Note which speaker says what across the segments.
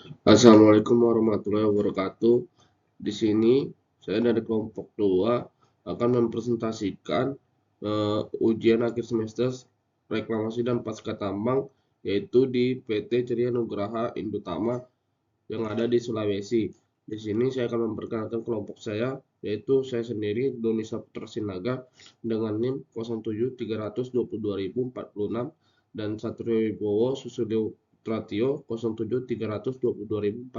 Speaker 1: Assalamualaikum warahmatullahi wabarakatuh. Di sini saya dari kelompok 2 akan mempresentasikan ujian akhir semester reklamasi dan pasca tambang yaitu di PT Ceria Nugraha Indotama yang ada di Sulawesi. Di sini saya akan memperkenalkan kelompok saya yaitu saya sendiri Doni Saputra Sinaga dengan NIM 07322.046 dan Satrio Wibowo Susilo Tratio 07322.040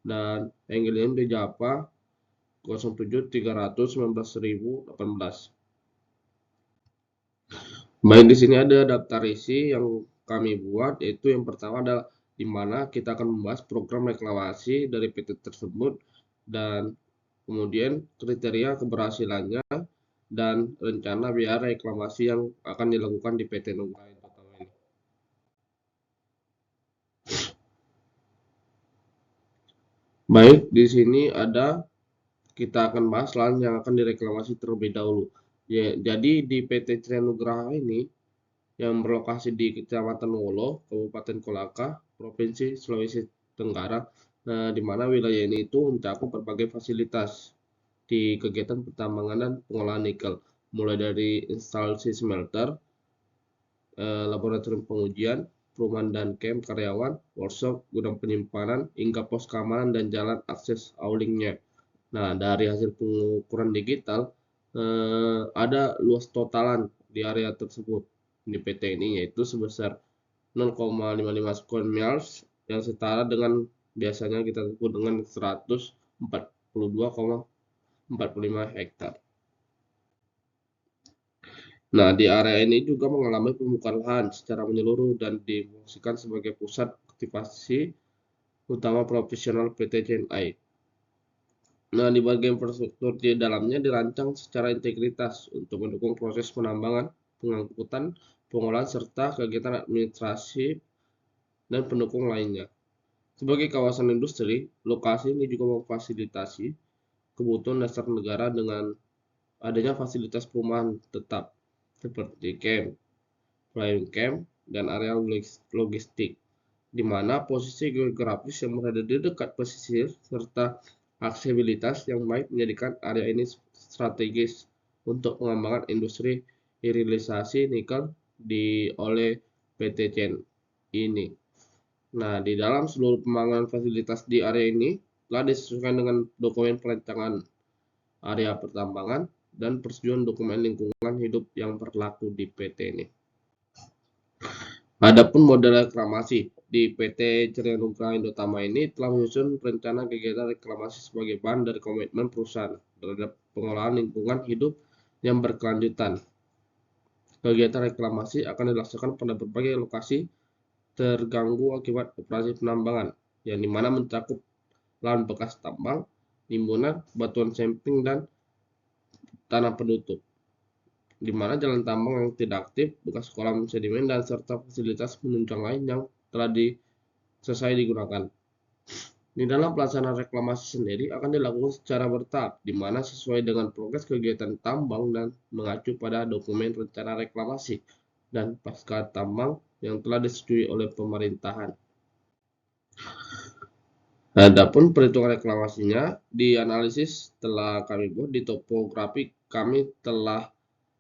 Speaker 1: dan Engelin de Japa 07319.018. Baik, di sini ada daftar isi yang kami buat, yaitu yang pertama adalah di mana kita akan membahas program reklamasi dari PT tersebut dan kemudian kriteria keberhasilannya dan rencana biaya reklamasi yang akan dilakukan di PT Nugraha Indotama ini. Baik, di sini kita akan bahas lahan yang akan direklamasi terlebih dahulu. Ya, jadi di PT Ceria Nugraha ini yang berlokasi di Kecamatan Wolo, Kabupaten Kolaka, Provinsi Sulawesi Tenggara, di mana wilayah ini itu mencakup berbagai fasilitas di kegiatan pertambangan dan pengolahan nikel, mulai dari instalasi smelter, laboratorium pengujian, perumahan dan camp karyawan, workshop, gudang penyimpanan, hingga pos keamanan dan jalan akses aulingnya. Nah, dari hasil pengukuran digital, ada luas totalan di area tersebut di PT ini yaitu sebesar 0,55 square miles yang setara dengan biasanya kita sebut dengan 142,45 hektar. Nah, di area ini juga mengalami pembukaan lahan secara menyeluruh dan difungsikan sebagai pusat aktivasi utama profesional PT JNI. Nah, di bagian infrastruktur di dalamnya dirancang secara integritas untuk mendukung proses penambangan, pengangkutan, pengolahan, serta kegiatan administrasi dan pendukung lainnya. Sebagai kawasan industri, lokasi ini juga memfasilitasi kebutuhan dasar negara dengan adanya fasilitas perumahan tetap seperti camp, flying camp, dan area logistik, di mana posisi geografis yang berada di dekat pesisir serta aksesibilitas yang baik menjadikan area ini strategis untuk pengembangan industri hilirisasi nikel oleh PT CEN ini. Nah, di dalam seluruh pembangunan fasilitas di area ini telah disesuaikan dengan dokumen perancangan area pertambangan dan persetujuan dokumen lingkungan hidup yang berlaku di PT ini. Adapun model reklamasi di PT Ceria Nugraha Indotama ini telah menyusun rencana kegiatan reklamasi sebagai bahan dari komitmen perusahaan terhadap pengolahan lingkungan hidup yang berkelanjutan. Kegiatan reklamasi akan dilaksanakan pada berbagai lokasi terganggu akibat operasi penambangan, yang dimana mencakup lahan bekas tambang, timbunan, batuan samping, dan tanah penutup, di mana jalan tambang yang tidak aktif, bekas kolam sedimen, dan serta fasilitas penunjang lain yang telah selesai digunakan. Di dalam pelaksanaan reklamasi sendiri akan dilakukan secara bertahap, di mana sesuai dengan progres kegiatan tambang dan mengacu pada dokumen rencana reklamasi dan pasca tambang yang telah disetujui oleh pemerintahan. Adapun perhitungan reklamasinya dianalisis setelah kami buat di topografi, kami telah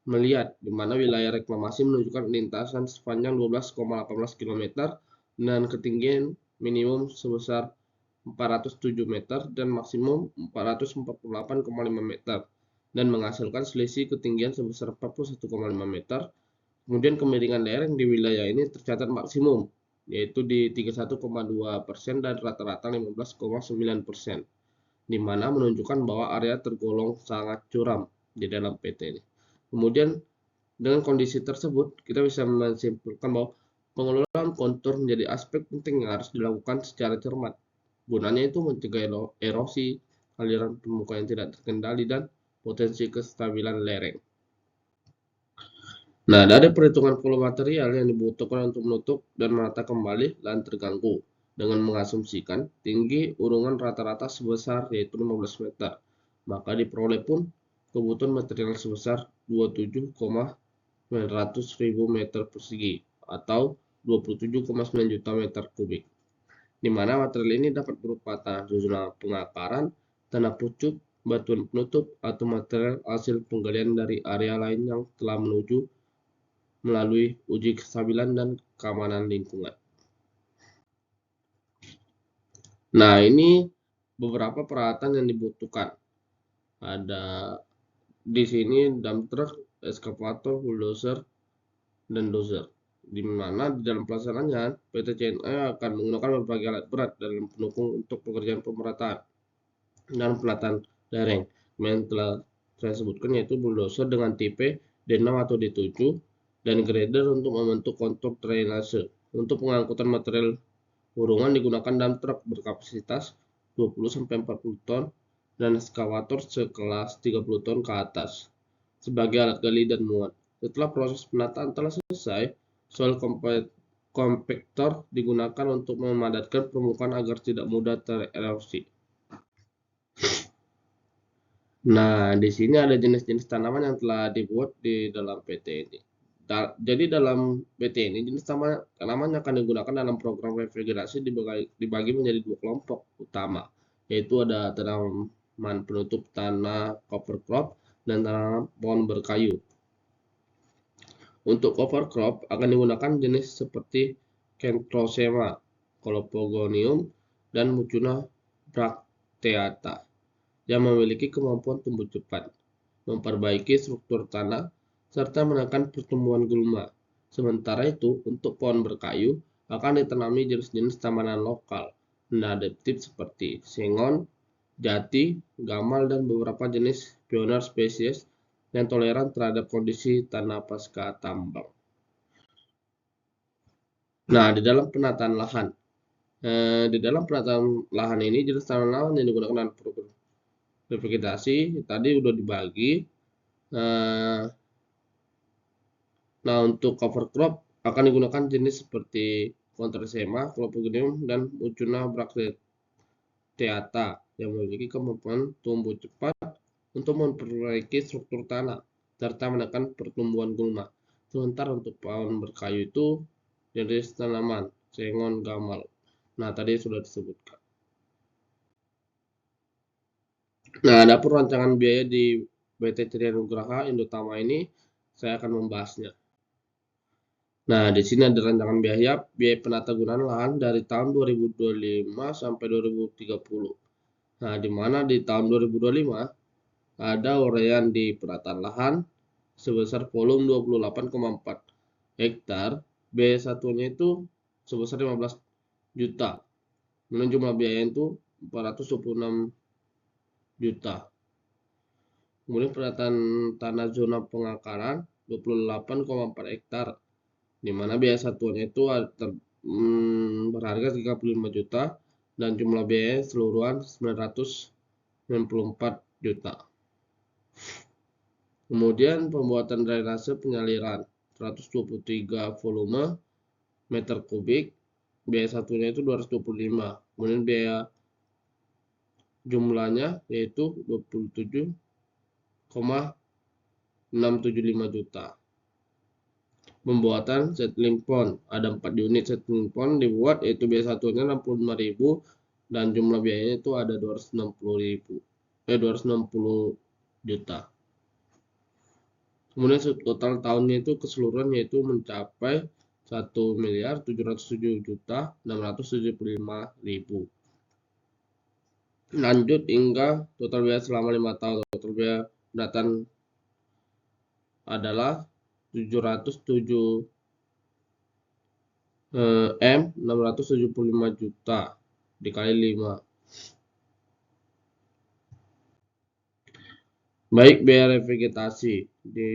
Speaker 1: melihat di mana wilayah reklamasi menunjukkan lintasan sepanjang 12,18 km dan ketinggian minimum sebesar 407 meter dan maksimum 448,5 meter dan menghasilkan selisih ketinggian sebesar 41,5 meter. Kemudian kemiringan lereng di wilayah ini tercatat maksimum yaitu di 31,2% dan rata-rata 15,9%, di mana menunjukkan bahwa area tergolong sangat curam di dalam PT ini. Kemudian dengan kondisi tersebut kita bisa menyimpulkan bahwa pengelolaan kontur menjadi aspek penting yang harus dilakukan secara cermat. Gunanya itu mencegah erosi, aliran permukaan yang tidak terkendali, dan potensi kestabilan lereng. Nah, dari perhitungan volume material yang dibutuhkan untuk menutup dan menata kembali lahan terganggu dengan mengasumsikan tinggi urungan rata-rata sebesar yaitu 15 meter, maka diperoleh pun kebutuhan material sebesar 27,900.000 meter persegi atau 27,9 juta meter kubik. di mana material ini dapat berupa tanah susunan pengakaran, tanah pucuk, batuan penutup, atau material hasil penggalian dari area lain yang telah menuju melalui uji kestabilan dan keamanan lingkungan. Nah, ini beberapa peralatan yang dibutuhkan. Ada di sini dump truck, eskavator, bulldozer, dan dozer. Di mana di dalam pelaksanaannya PT CNA akan menggunakan berbagai alat berat dalam pendukung untuk pekerjaan pemerataan dan penataan lereng. Yang telah saya sebutkan yaitu bulldozer dengan tipe D6 atau D7 dan grader untuk membentuk kontur drainase. Untuk pengangkutan material hurungan digunakan dump truck berkapasitas 20-40 ton dan eskavator sekelas 30 ton ke atas sebagai alat gali dan muat. Setelah proses penataan telah selesai, soil compactor digunakan untuk memadatkan permukaan agar tidak mudah tererosi. Nah, di sini ada jenis-jenis tanaman yang telah dibuat di dalam PT ini. Jadi dalam PT ini jenis tanaman yang akan digunakan dalam program refrigerasi dibagi menjadi dua kelompok utama, yaitu ada tanaman penutup tanah cover crop dan tanaman pohon berkayu. Untuk cover crop akan digunakan jenis seperti Centrosema, Colopogonium, dan Mucuna bracteata yang memiliki kemampuan tumbuh cepat, memperbaiki struktur tanah, serta menekan pertumbuhan gulma. Sementara itu, untuk pohon berkayu akan ditanami jenis-jenis tanaman lokal dan adaptif seperti sengon, jati, gamal, dan beberapa jenis pioneer spesies yang toleran terhadap kondisi tanah pasca tambang. Nah, di dalam penataan lahan ini jenis tanaman yang digunakan dalam program vegetasi tadi udah dibagi. Nah, untuk cover crop akan digunakan jenis seperti Contrasema, Clopogonium, dan Mucuna bracteata yang memiliki kemampuan tumbuh cepat untuk memperbaiki struktur tanah serta menekan pertumbuhan gulma. Sementara untuk pohon berkayu itu jenis tanaman sengon gamal. Nah, tadi sudah disebutkan. Nah, adapun rancangan biaya di PT Triya Nugraha Indotama ini saya akan membahasnya. Nah, di sini ada rancangan biaya penata gunaan lahan dari tahun 2025 sampai 2030. Nah, di mana di tahun 2025 ada uraian di penataan lahan sebesar volume 28,4 hektar, biaya satunya itu sebesar 15 juta. Kemudian jumlah biaya itu 426 juta. Kemudian penataan tanah zona pengakaran 28,4 hektar, di mana biaya satuannya itu berharga 35 juta dan jumlah biaya seluruhan 994 juta. Kemudian pembuatan drainase penyaliran 123 volume meter kubik, biaya satunya itu 225. Kemudian biaya jumlahnya yaitu 27,675 juta. Pembuatan settling pond, ada 4 unit settling pond dibuat, yaitu biaya satunya 65.000 dan jumlah biayanya itu ada 260 juta. Kemudian total tahunnya itu keseluruhan yaitu mencapai 1.707.675.000. Lanjut hingga total biaya selama 5 tahun. Total biaya pendataan adalah 707 675 juta dikali 5. Baik, biaya revegetasi. Di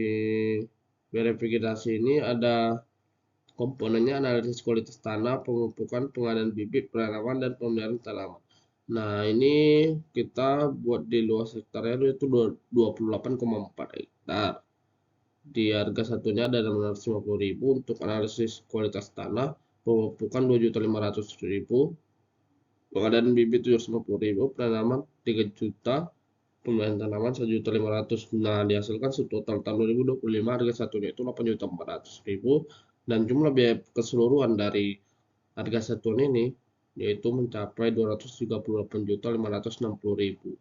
Speaker 1: biaya revegetasi ini ada komponennya analisis kualitas tanah, pemupukan, pengadaan bibit, penanaman, dan pemeliharaan tanaman. Nah, ini kita buat di luas hektarnya itu 28,4 hektar. Di harga satunya ada 650.000 untuk analisis kualitas tanah, pemupukan 2.500.000, pengadaan bibit 750.000, penanaman 3 juta, pembelian tanaman 1.500.000. Nah, dihasilkan total tahun 2025 harga satunya itu 8.400.000 dan jumlah biaya keseluruhan dari harga satuan ini yaitu mencapai 238.560.000.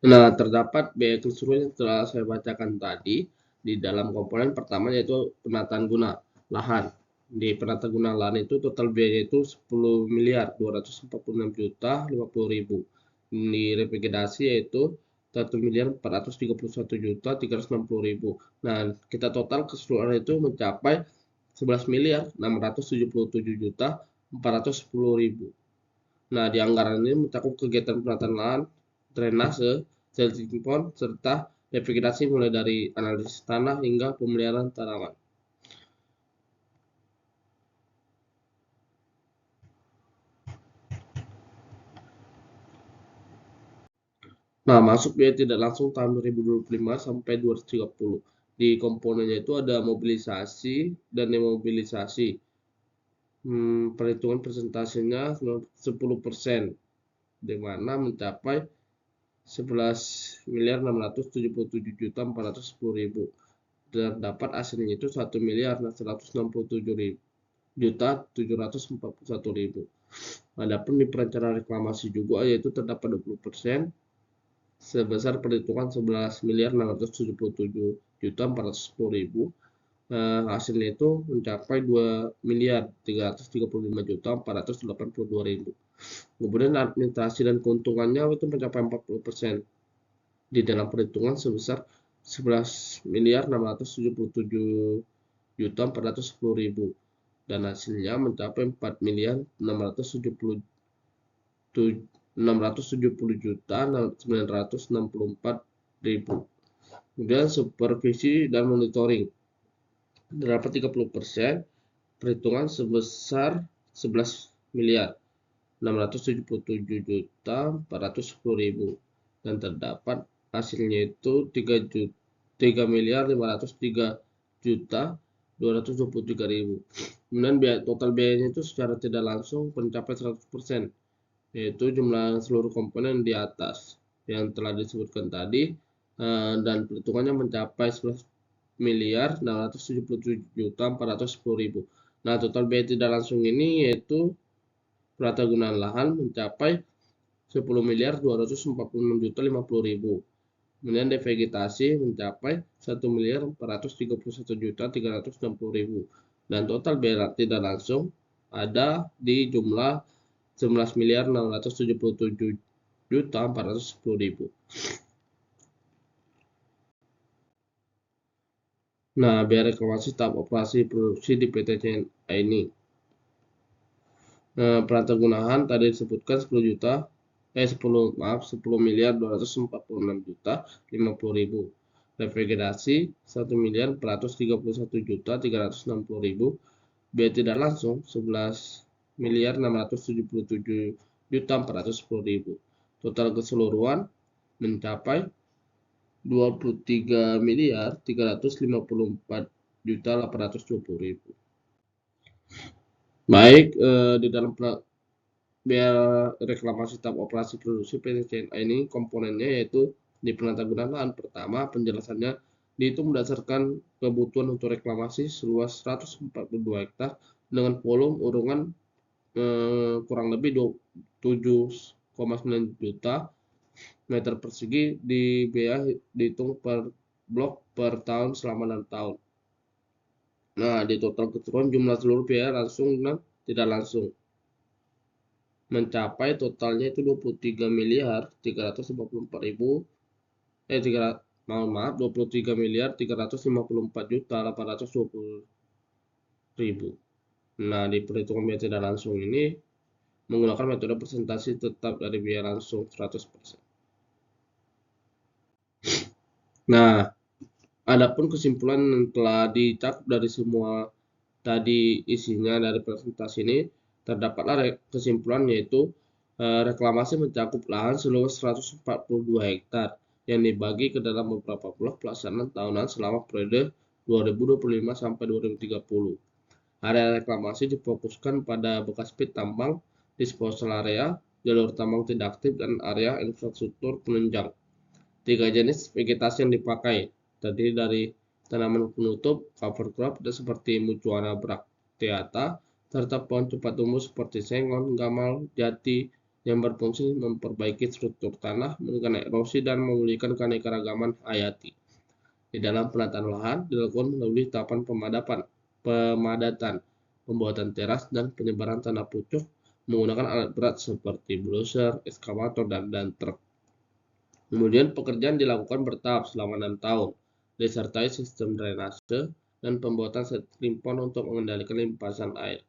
Speaker 1: Nah, terdapat biaya keseluruhan yang telah saya bacakan tadi di dalam komponen pertama, yaitu penataan guna lahan. Di penataan guna lahan itu total biaya itu 10.246.050.000. Di revegetasi yaitu 1.431.360.000. Nah, kita total keseluruhan itu mencapai 11.677.410.000. Nah, di anggaran ini mencakup kegiatan penataan lahan, drainase, silting pond, serta revegetasi mulai dari analisis tanah hingga pemeliharaan tanaman. Nah, masuk biaya tidak langsung tahun 2025 sampai 2030. Di komponennya itu ada mobilisasi dan demobilisasi. Perhitungan persentasenya 10%, di mana mencapai 11.677.410.000. Terdapat hasilnya itu 1.167.741.000. Adapun di perencanaan reklamasi juga yaitu terdapat 20% sebesar perhitungan 11.677.410.000. Hasilnya itu mencapai 2.335.482.000. Kemudian administrasi dan keuntungannya itu mencapai 40% di dalam perhitungan sebesar 11.677.410.000 dan hasilnya mencapai 4.670.964.000. Kemudian supervisi dan monitoring terdapat 30%, perhitungan sebesar 11.677.410.000 dan terdapat hasilnya itu 3.503.223.000. Kemudian total biayanya itu secara tidak langsung mencapai 100%, yaitu jumlah seluruh komponen di atas yang telah disebutkan tadi, dan perhitungannya mencapai 11.677.410.000. Nah, total biaya tidak langsung ini yaitu penata gunaan lahan mencapai 10.246.050.000. Kemudian devegetasi mencapai 1.431.360.000 dan total biaya tidak langsung ada di jumlah 11.677.410.000. Nah, biaya reklamasi tahap operasi produksi di PT CNA ini. Penata gunaan tadi disebutkan 10.246.050.000. Revegetasi 1.431.360.000. Biaya tidak langsung 11.677.410.000. Total keseluruhan mencapai 23.354.820.000. Baik, di dalam biaya reklamasi tahap operasi produksi PT CNA ini komponennya yaitu di penata gunaan lahan. Pertama, penjelasannya dihitung berdasarkan kebutuhan untuk reklamasi seluas 142 hektar dengan volume urungan kurang lebih 7,9 juta meter persegi. Di biaya dihitung per blok per tahun selama 6 tahun. Nah, di total keseluruhan jumlah seluruh biaya langsung dan tidak langsung mencapai totalnya itu 23.354.820.000. Nah, di perhitungan biaya tidak langsung ini menggunakan metode presentasi tetap dari biaya langsung 100%. Nah, adapun kesimpulan yang telah dicakup dari semua tadi isinya dari presentasi ini, terdapatlah kesimpulan yaitu reklamasi mencakup lahan seluas 142 hektar yang dibagi ke dalam beberapa blok pelaksanaan tahunan selama periode 2025 sampai 2030. Area reklamasi difokuskan pada bekas pit tambang, disposal area, jalur tambang tidak aktif, dan area infrastruktur penunjang. 3 jenis vegetasi yang dipakai terdiri dari tanaman penutup, cover crop, dan seperti Mucuana bracteata, serta pohon cepat tumbuh seperti sengon, gamal, jati yang berfungsi memperbaiki struktur tanah, menekan erosi, dan memulihkan keanekaragaman hayati. Di dalam penataan lahan dilakukan melalui tahapan pemadatan, pembuatan teras, dan penyebaran tanah pucuk menggunakan alat berat seperti bulldozer, ekskavator, dan truk. Kemudian pekerjaan dilakukan bertahap selama 6 tahun, disertai sistem drainase dan pembuatan setting pond untuk mengendalikan limpasan air.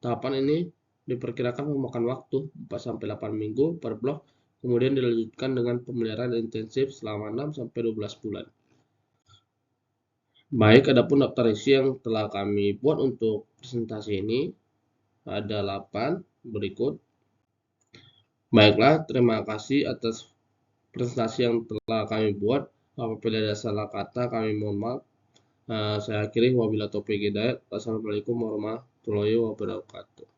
Speaker 1: Tahapan ini diperkirakan memakan waktu 4-8 minggu per blok, kemudian dilanjutkan dengan pemeliharaan intensif selama 6-12 bulan. Baik, adapun daftar isi yang telah kami buat untuk presentasi ini ada 8 berikut. Baiklah, terima kasih atas presentasi yang telah kami buat. Apabila ada salah kata, kami mohon maaf. Saya akhiri, wabillahi taufiq hidayah. Wassalamualaikum warahmatullahi wabarakatuh.